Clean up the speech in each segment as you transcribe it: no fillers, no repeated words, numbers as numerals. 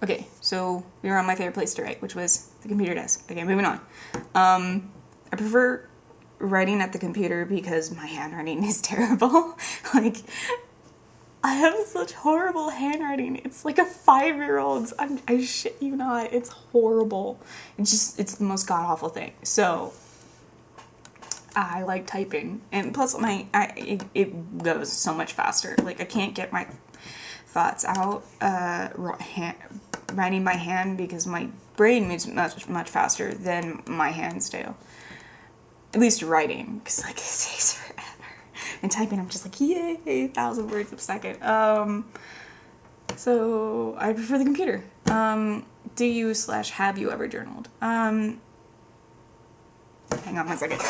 Okay, so we were on my favorite place to write, which was the computer desk. Okay, moving on. I prefer writing at the computer because my handwriting is terrible. Like, I have such horrible handwriting. It's like a 5-year-old's. I shit you not. It's horrible. It's the most god-awful thing. So, I like typing. And plus, it goes so much faster. Like, I can't get my thoughts out writing by hand because my brain moves much faster than my hands do. At least writing, because like it takes forever. And typing, I'm just like, yay, 1,000 words a second. So I prefer the computer. Do you / have you ever journaled? Hang on one second.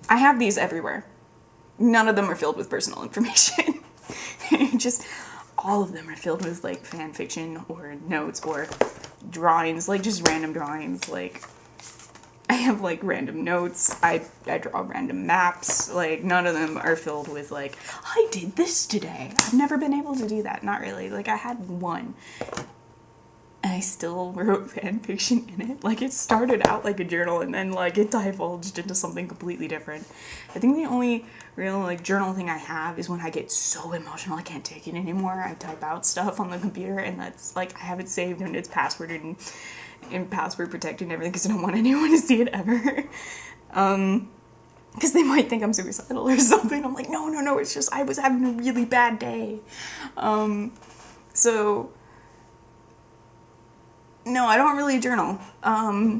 I have these everywhere. None of them are filled with personal information. Just all of them are filled with like fan fiction or notes or drawings, like just random drawings. Like I have like random notes. I draw random maps. Like none of them are filled with like, I did this today. I've never been able to do that. Not really. Like I had one. And I still wrote fan fiction in it. Like, it started out like a journal, and then, like, it divulged into something completely different. I think the only real, like, journal thing I have is when I get so emotional I can't take it anymore. I type out stuff on the computer, and that's, like, I have it saved, and it's passworded and password protected and everything, because I don't want anyone to see it ever. Because they might think I'm suicidal or something. I'm like, no, it's just I was having a really bad day. So... No, I don't really journal. I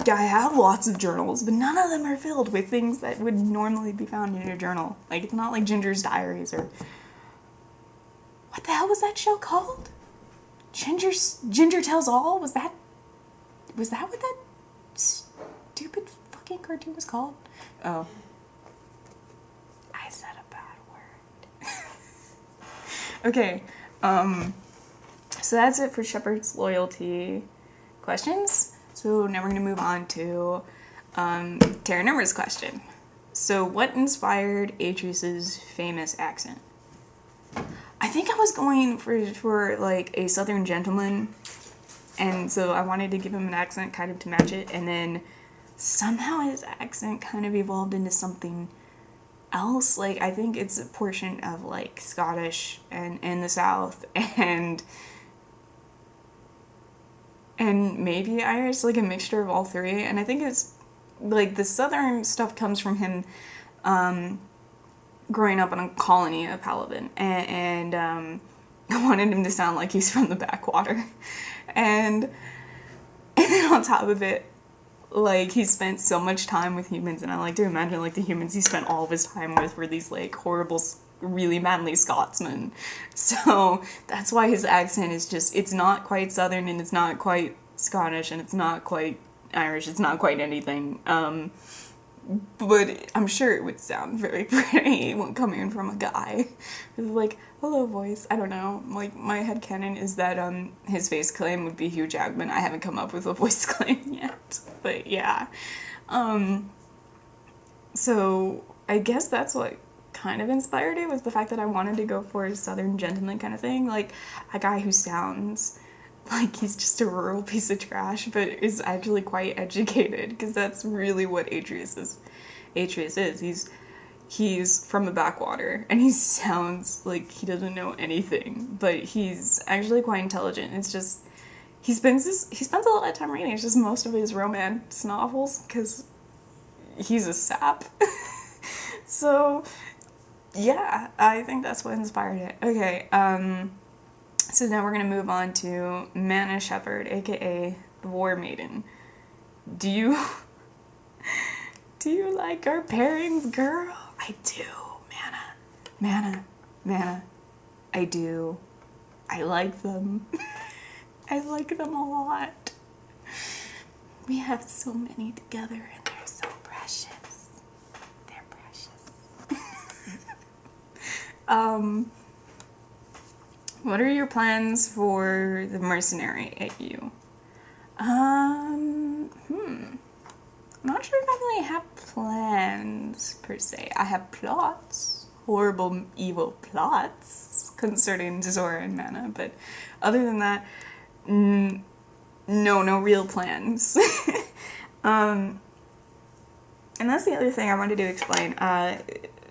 have lots of journals, but none of them are filled with things that would normally be found in a journal. Like, it's not like Ginger's Diaries or... What the hell was that show called? Ginger Tells All? Was that what that stupid fucking cartoon was called? Oh. I said a bad word. Okay, so that's it for Shepherd's loyalty questions. So now we're going to move on to Tara Nimmer's question. So what inspired Atreus's famous accent? I think I was going for like a Southern gentleman, and so I wanted to give him an accent kind of to match it, and then somehow his accent kind of evolved into something else. Like, I think it's a portion of like Scottish and in the South, and maybe Irish, like a mixture of all three. And I think it's like the Southern stuff comes from him growing up in a colony of Paladin, and I wanted him to sound like he's from the backwater, and then on top of it, like, he spent so much time with humans, and I like to imagine like the humans he spent all of his time with were these like horrible, really manly Scotsmen. So that's why his accent is just, it's not quite Southern, and it's not quite Scottish, and it's not quite Irish, it's not quite anything. But I'm sure it would sound very pretty when coming from a guy with like, hello voice. I don't know. Like, my headcanon is that his face claim would be Hugh Jackman. I haven't come up with a voice claim yet. But yeah. So I guess that's what kind of inspired it, was the fact that I wanted to go for a Southern gentleman kind of thing. Like, a guy who sounds like he's just a rural piece of trash, but is actually quite educated, because that's really what Atreus is. He's from the backwater, and he sounds like he doesn't know anything, but he's actually quite intelligent. It's just, he spends a lot of time reading. It's just most of his romance novels, because he's a sap. So, yeah, I think that's what inspired it. Okay, so now we're going to move on to Mana Shepherd, aka the War Maiden. Do you like our pairings, girl? I do. Mana. I do. I like them. I like them a lot. We have so many together, and they're so precious. They're precious. What are your plans for the mercenary at you? I'm not sure if I really have plans, per se. I have plots. horrible evil plots concerning Zora and Mana, but other than that, no real plans. And that's the other thing I wanted to explain.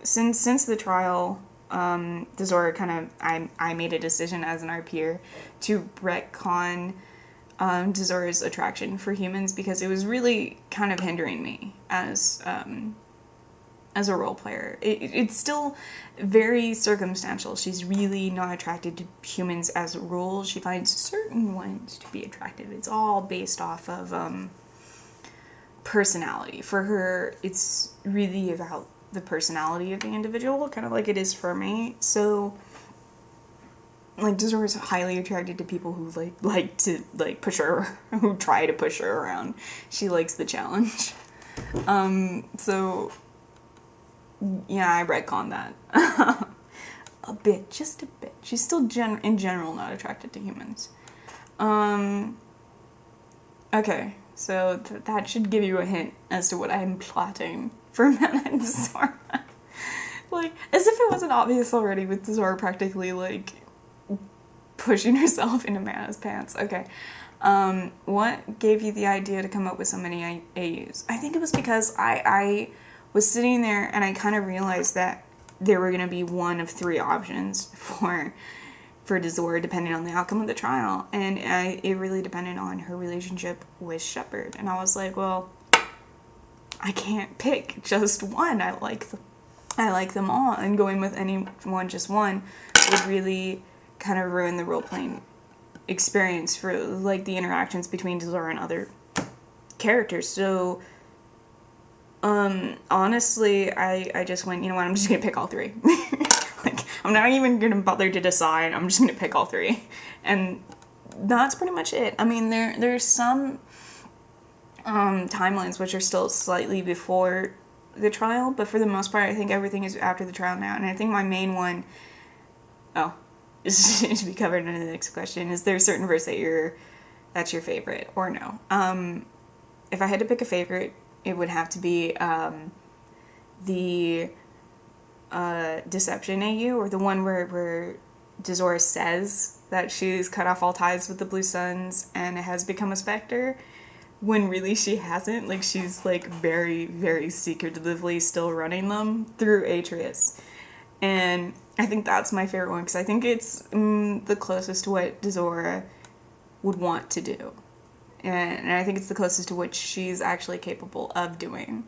Since the trial, Zora kind of, I made a decision as an RPer to retcon Zora's attraction for humans because it was really kind of hindering me as a role player. It's still very circumstantial. She's really not attracted to humans as a rule. She finds certain ones to be attractive. It's all based off of personality. For her, it's really about the personality of the individual, kind of like it is for me. So, like, Zora's highly attracted to people who like to push her, who try to push her around. She likes the challenge. So yeah, I retconned that. A bit, just a bit. She's still in general not attracted to humans. Okay, so that should give you a hint as to what I'm plotting for Mana and Zora. Like, as if it wasn't obvious already with Zora practically, like, pushing herself into Mana's pants. Okay. What gave you the idea to come up with so many AUs? I think it was because I was sitting there and I kind of realized that there were going to be one of 3 options for Zora depending on the outcome of the trial, and it really depended on her relationship with Shepard. And I was like, well, I can't pick just one. I like them all, and going with just one would really kind of ruin the role-playing experience for, like, the interactions between Zora and other characters. So honestly, I just went, you know what, I'm just gonna pick all 3. Like, I'm not even gonna bother to decide, I'm just gonna pick all 3. And that's pretty much it. I mean, there's some timelines which are still slightly before the trial, but for the most part, I think everything is after the trial now. And I think my main one, this is to be covered in the next question, is there a certain verse that's your favorite, or no? If I had to pick a favorite, it would have to be the Deception AU, or the one where Zora says that she's cut off all ties with the Blue Suns and has become a Spectre, when really she hasn't. Like, she's, like, very, very secretively still running them through Atreus. And I think that's my favorite one, because I think it's the closest to what Zora would want to do. And I think it's the closest to what she's actually capable of doing.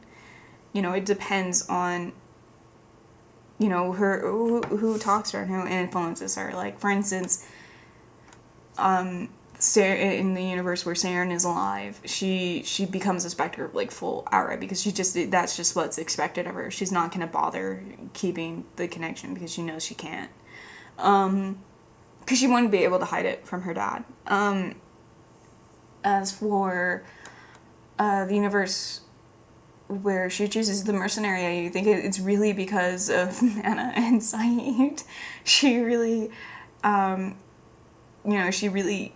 You know, it depends on, you know, her who talks to her and who influences her. Like, for instance, in the universe where Saren is alive, she becomes a Spectre, like, full outright, because that's just what's expected of her. She's not gonna bother keeping the connection because she knows she can't. Because she wouldn't be able to hide it from her dad. As for the universe where she chooses the mercenary, I think it's really because of Mana and Saeed. She really, she really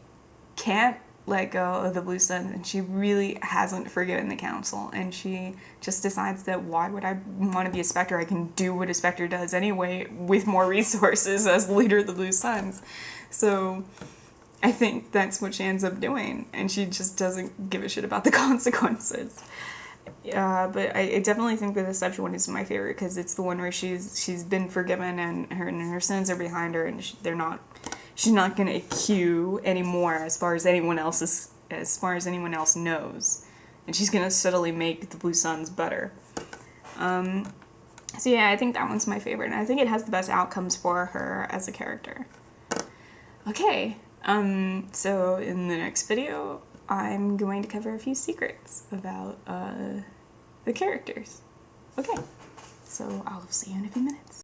can't let go of the Blue Suns, and she really hasn't forgiven the Council, and she just decides that, why would I want to be a Spectre? I can do what a Spectre does anyway with more resources as leader of the Blue Suns. So I think that's what she ends up doing, and she just doesn't give a shit about the consequences. But I definitely think the Deception one is my favorite, because it's the one where she's been forgiven, and her sins are behind her, and she's not going to accuse anymore as far as anyone else knows, and she's going to steadily make the Blue Suns better. So yeah, I think that one's my favorite, and I think it has the best outcomes for her as a character. Okay. So in the next video, I'm going to cover a few secrets about the characters. Okay, so I'll see you in a few minutes.